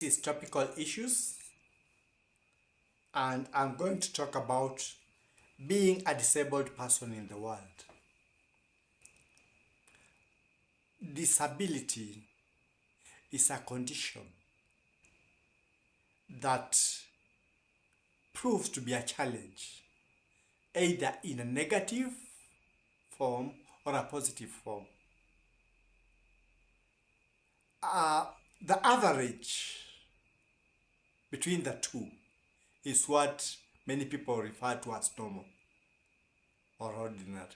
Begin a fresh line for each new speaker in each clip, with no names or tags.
is topical issues, and I'm going to talk about being a disabled person in the world. Disability is a condition that proves to be a challenge, either in a negative form or a positive form. The average between the two is what many people refer to as normal or ordinary.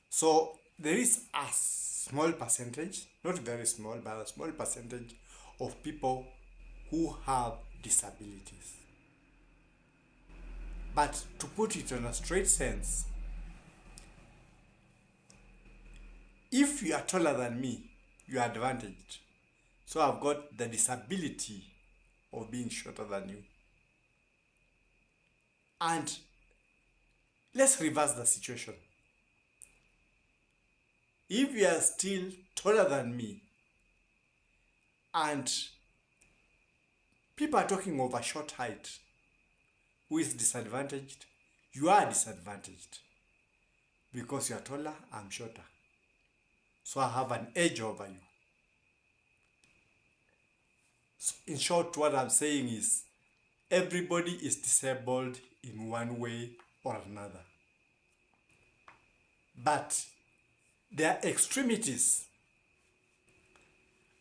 So there is a small percentage, not very small, but a small percentage of people who have disabilities. But to put it in a straight sense, if you are taller than me, you are advantaged. So I've got the disability of being shorter than you. And let's reverse the situation. If you are still taller than me and people are talking of a short height, who is disadvantaged? You are disadvantaged because you are taller, I'm shorter. So I have an edge over you. So in short, what I'm saying is everybody is disabled in one way or another. But there are extremities,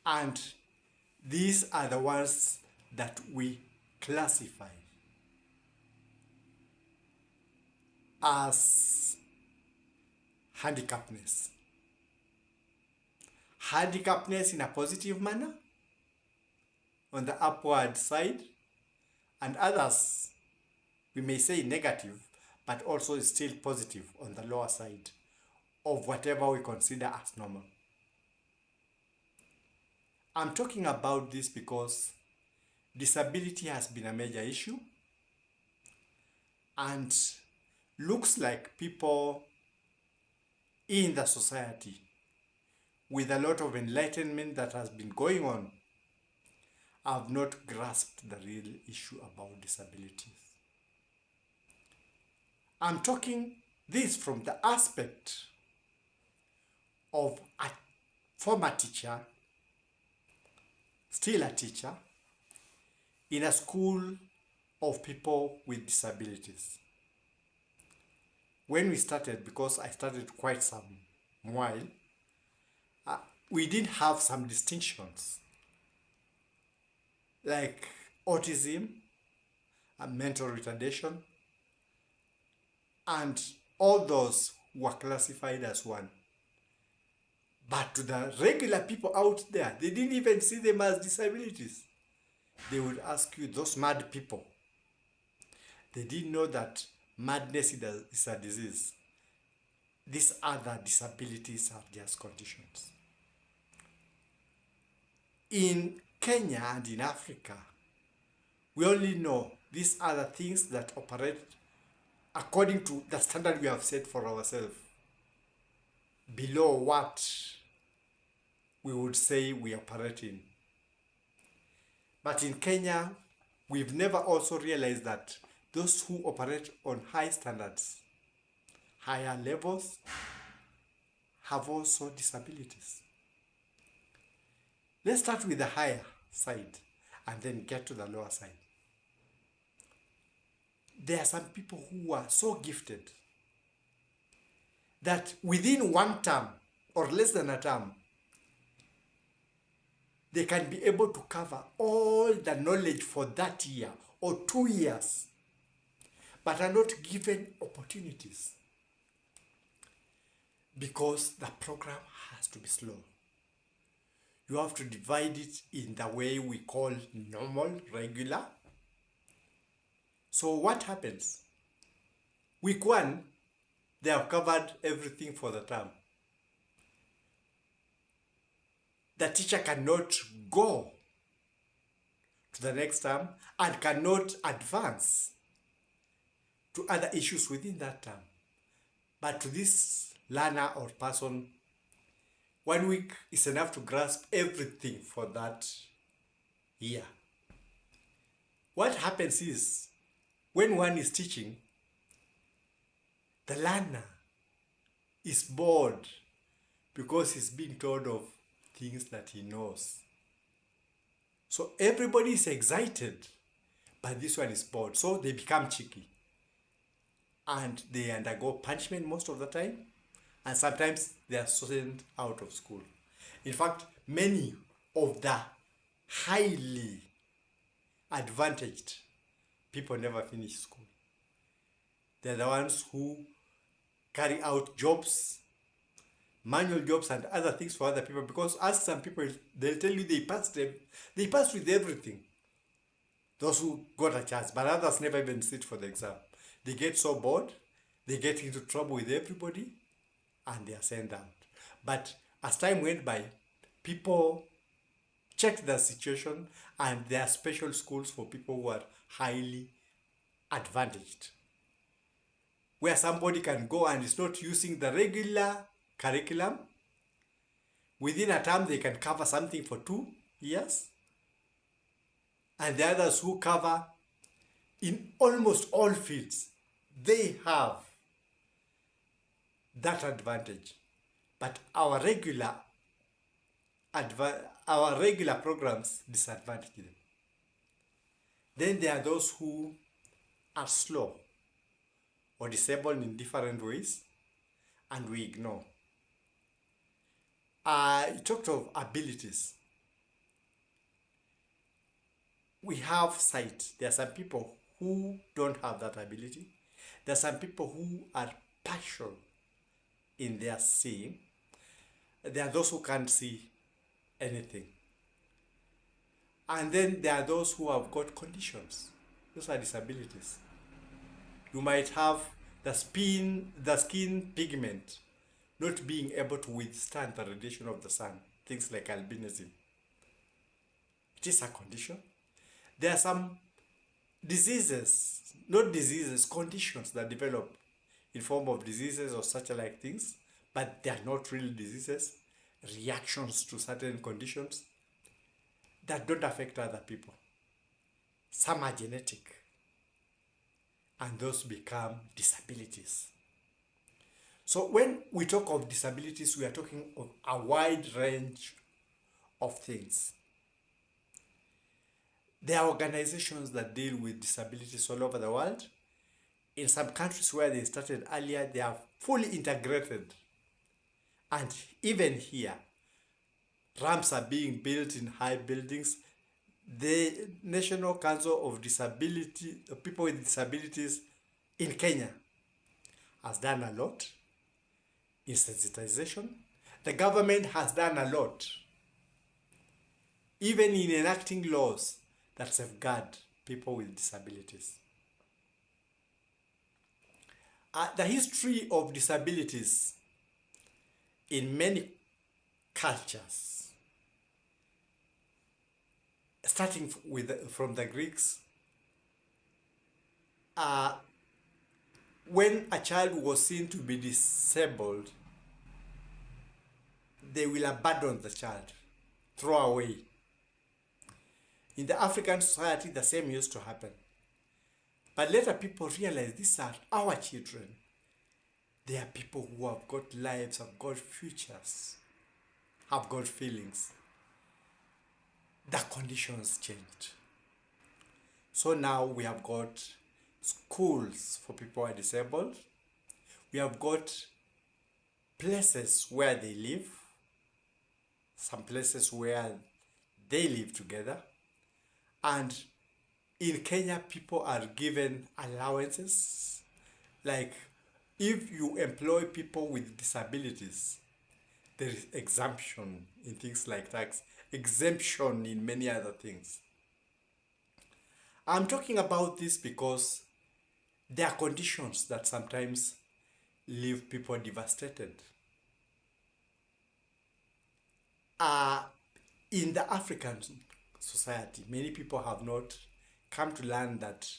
and these are the ones that we classify as handicapness. Handicapness in a positive manner on the upward side, and others we may say negative, but also still positive on the lower side of whatever we consider as normal. I'm talking about this because disability has been a major issue, and looks like people in the society, with a lot of enlightenment that has been going on, have not grasped the real issue about disabilities. I'm talking this from the aspect of a former teacher, still a teacher, in a school of people with disabilities. When we started, because I started quite some while, we did have some distinctions like autism and mental retardation, and all those were classified as one. But to the regular people out there, they didn't even see them as disabilities. They would ask you, those mad people. They didn't know that madness is a disease. These other disabilities are just conditions. In Kenya and in Africa, we only know these are the things that operate according to the standard we have set for ourselves, below what we would say we operate in. But in Kenya, we've never also realized that those who operate on high standards, higher levels, have also disabilities. Let's start with the higher side and then get to the lower side. There are some people who are so gifted that within one term or less than a term, they can be able to cover all the knowledge for that year or 2 years, but are not given opportunities because the program has to be slow. You have to divide it in the way we call normal, regular. So what happens? Week 1, they have covered everything for the term. The teacher cannot go to the next term and cannot advance to other issues within that term. But to this learner or person, 1 week is enough to grasp everything for that here. What happens is, when one is teaching, the learner is bored because he's being told of things that he knows. So everybody is excited, but this one is bored. So they become cheeky. And they undergo punishment most of the time. And sometimes they are sent out of school. In fact, many of the highly advantaged people never finish school. They're the ones who carry out jobs, manual jobs and other things for other people, because ask some people, they'll tell you they passed with everything. Those who got a chance, but others never even sit for the exam. They get so bored, they get into trouble with everybody, and they are sent out. But as time went by, people checked the situation, and there are special schools for people who are highly advantaged, where somebody can go and is not using the regular curriculum. Within a term, they can cover something for 2 years. And the others who cover in almost all fields, they have that advantage. But our regular programs disadvantage them. Then there are those who are slow or disabled in different ways, and we ignore. You talked of abilities. We have sight. There are some people who don't have that ability. There are some people who are partial in their seeing. There are those who can't see anything. And then there are those who have got conditions. Those are disabilities. You might have the skin pigment not being able to withstand the radiation of the sun, things like albinism. It is a condition. There are some conditions that develop in form of diseases or such like things, but they are not real diseases, reactions to certain conditions that don't affect other people. Some are genetic, and those become disabilities. So when we talk of disabilities, we are talking of a wide range of things. There are organizations that deal with disabilities all over the world. In some countries where they started earlier, they are fully integrated. And even here, ramps are being built in high buildings. The National Council of People with Disabilities in Kenya has done a lot in sensitization. The government has done a lot, even in enacting laws that safeguard people with disabilities. The history of disabilities in many cultures, starting from the Greeks, when a child was seen to be disabled, they will abandon the child, throw away. In the African society, the same used to happen. But later people realize these are our children. They are people who have got lives, have got futures, have got feelings. The conditions changed. So now we have got schools for people who are disabled. We have got places where they live, some places where they live together. And in Kenya, people are given allowances. Like, if you employ people with disabilities, there is exemption in things like tax, exemption in many other things. I'm talking about this because there are conditions that sometimes leave people devastated. In the African society, many people have not come to learn that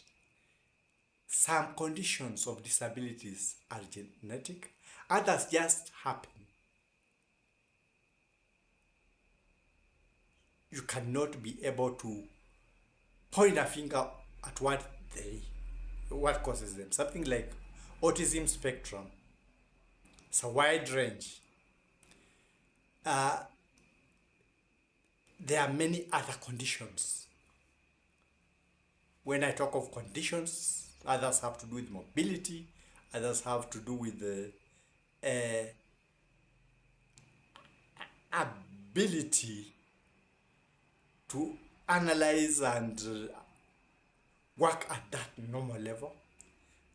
some conditions of disabilities are genetic, others just happen. You cannot be able to point a finger at what causes them. Something like autism spectrum. It's a wide range. There are many other conditions. When I talk of conditions, others have to do with mobility, others have to do with the ability to analyze and work at that normal level.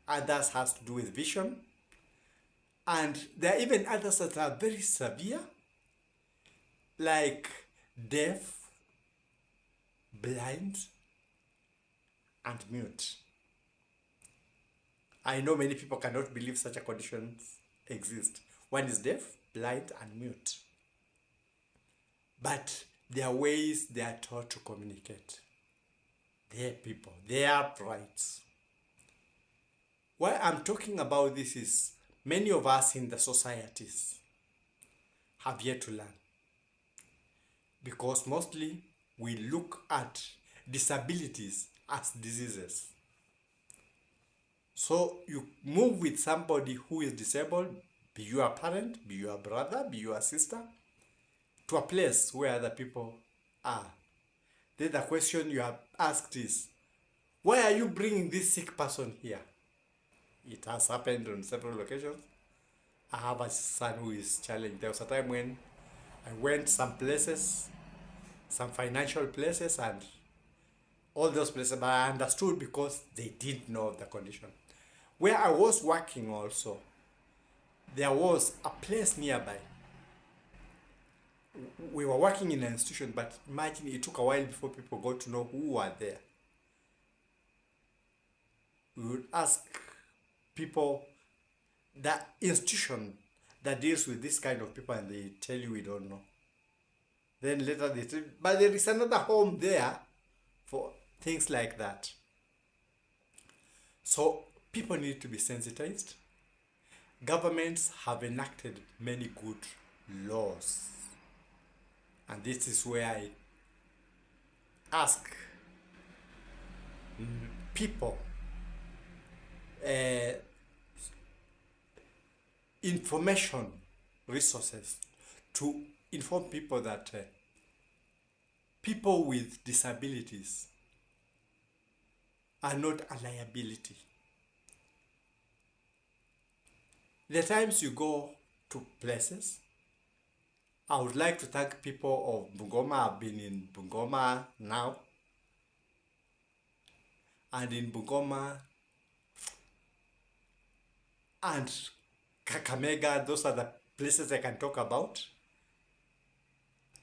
Others has to do with vision. And there are even others that are very severe, like deaf, blind, and mute. I know many people cannot believe such a condition exists. One is deaf, blind, and mute. But there are ways they are taught to communicate. They are people, they have rights. Why I'm talking about this is many of us in the societies have yet to learn. Because mostly we look at disabilities as diseases. So you move with somebody who is disabled, be you a parent, be you a brother, be you a sister, to a place where other people are. Then the question you have asked is, why are you bringing this sick person here? It has happened on several occasions. I have a son who is challenged. There was a time when I went some places, some financial places, and all those places, but I understood because they didn't know the condition. Where I was working also, there was a place nearby. We were working in an institution, but imagine it took a while before people got to know who were there. We would ask people, the institution that deals with this kind of people, and they tell you we don't know. Then later they tell, but there is another home there for things like that. So people need to be sensitized. Governments have enacted many good laws. And this is where I ask people, information resources to inform people that people with disabilities are not a liability. The times you go to places, I would like to thank people of Bungoma. I've been in Bungoma now. And in Bungoma and Kakamega, those are the places I can talk about.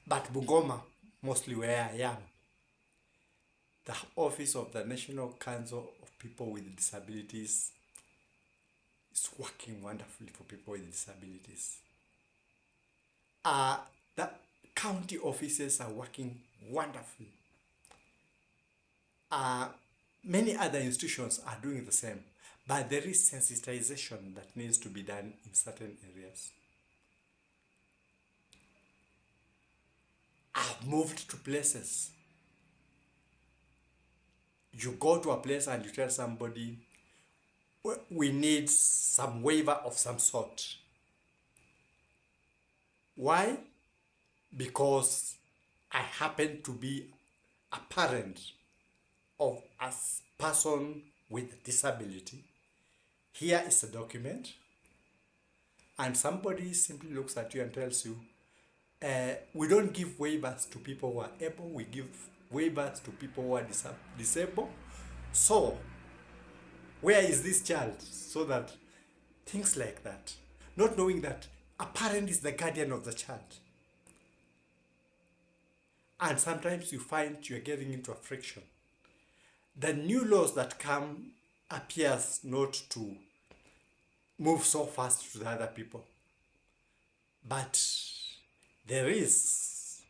But Bungoma, mostly where I am, the office of the National Council of People with Disabilities is working wonderfully for people with disabilities. The county offices are working wonderfully. Many other institutions are doing the same, but there is sensitization that needs to be done in certain areas. I've moved to places. You go to a place and you tell somebody, we need some waiver of some sort. Why? Because I happen to be a parent of a person with disability. Here is a document, and somebody simply looks at you and tells you, we don't give waivers to people who are able, we give waivers to people who are disabled. So, where is this child? So that things like that, not knowing that a parent is the guardian of the child. And sometimes you find you're getting into a friction. The new laws that come appears not to move so fast to the other people. But there is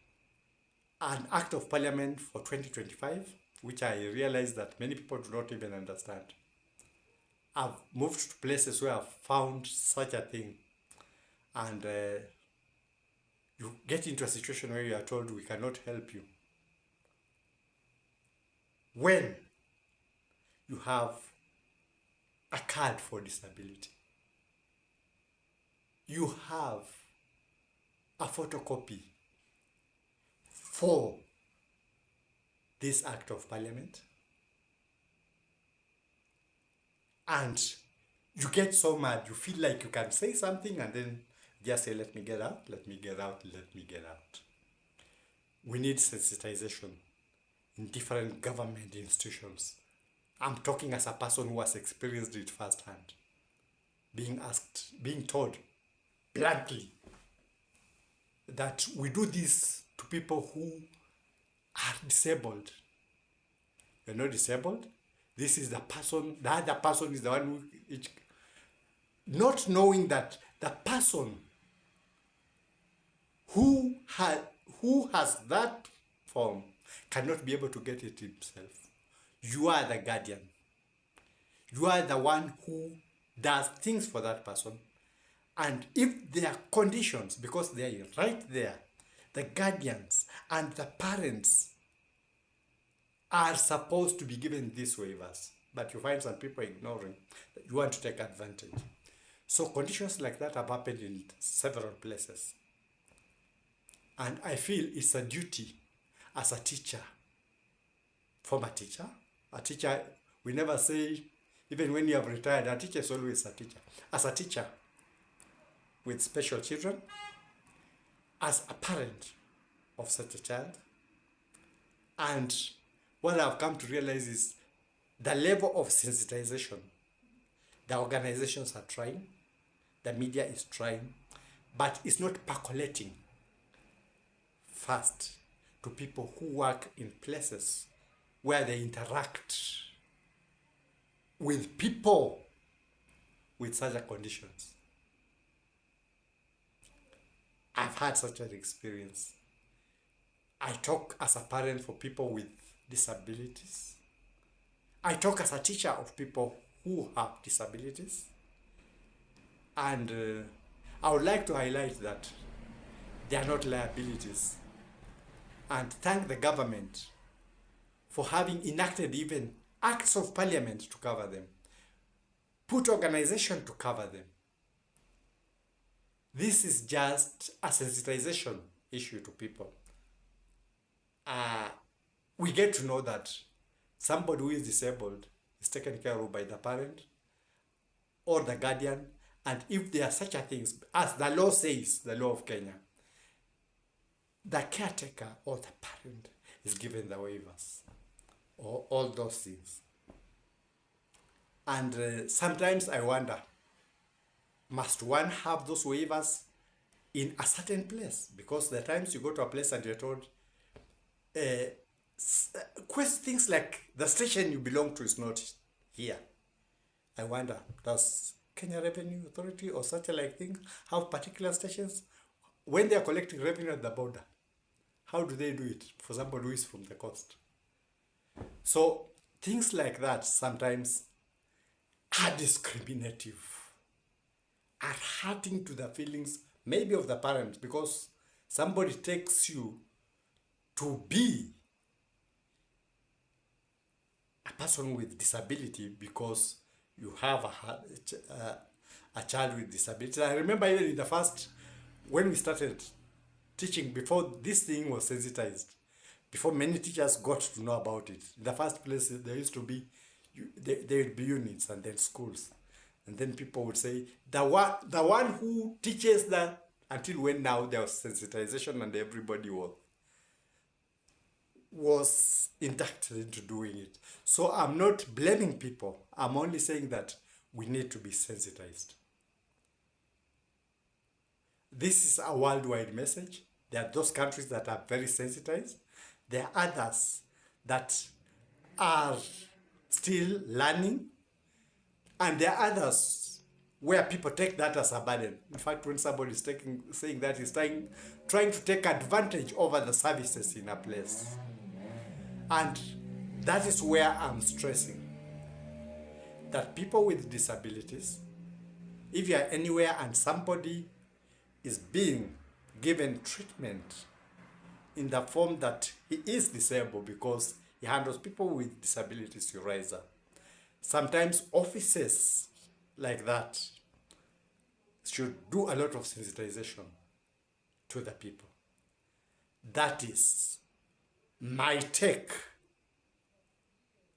an Act of Parliament for 2025, which I realize that many people do not even understand. I've moved to places where I've found such a thing. And you get into a situation where you are told we cannot help you. when you have a card for disability, you have a photocopy for this act of parliament, and you get so mad, you feel like you can say something and then just say, let me get out, let me get out, let me get out. We need sensitization in different government institutions. I'm talking as a person who has experienced it firsthand. Being asked, being told bluntly that we do this to people who are disabled. You're not disabled. This is the person, the other person is the one who, not knowing that the person who has that form cannot be able to get it himself. You are the guardian. You are the one who does things for that person. And if there are conditions, because they are right there, the guardians and the parents are supposed to be given these waivers. But you find some people ignoring that you want to take advantage. So conditions like that have happened in several places. And I feel it's a duty as a teacher, former teacher, a teacher, we never say, even when you have retired, a teacher is always a teacher. As a teacher with special children, as a parent of such a child, and what I've come to realize is the level of sensitization. The organizations are trying, the media is trying, but it's not percolating fast to people who work in places where they interact with people with such conditions. I've had such an experience. I talk as a parent for people with disabilities. I talk as a teacher of people who have disabilities. And I would like to highlight that they are not liabilities. And thank the government for having enacted even acts of parliament to cover them, put organization to cover them. This is just a sensitization issue to people. We get to know that somebody who is disabled is taken care of by the parent or the guardian, and if there are such a things, as the law says, the law of Kenya, the caretaker or the parent is given the waivers or all those things. And sometimes I wonder, must one have those waivers in a certain place? Because there are times you go to a place and you're told, things like the station you belong to is not here. I wonder, does Kenya Revenue Authority or such like things have particular stations? When they are collecting revenue at the border, how do they do it for somebody who is from the coast? So things like that sometimes are discriminative, are hurting to the feelings maybe of the parents, because somebody takes you to be a person with disability because you have a child with disability. I remember even in the first, when we started teaching, before this thing was sensitized, before many teachers got to know about it, in the first place there used to be, there would be units and then schools. And then people would say, the one who teaches that, until when now there was sensitization and everybody was inducted into doing it. So I'm not blaming people. I'm only saying that we need to be sensitized. This is a worldwide message. There are those countries that are very sensitized. There are others that are still learning. And there are others where people take that as a burden. In fact, when somebody is saying that, he's trying to take advantage over the services in a place. And that is where I'm stressing that people with disabilities, if you are anywhere and somebody is being given treatment in the form that he is disabled because He handles people with disabilities to rise up. Sometimes offices like that should do a lot of sensitization to the people. That is my take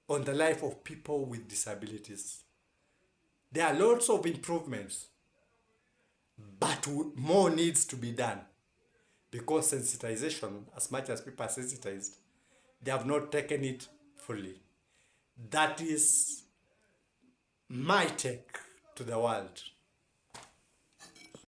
on the life of people with disabilities. There are lots of improvements, but more needs to be done, because sensitization, as much as people are sensitized, they have not taken it fully. That is my take to the world.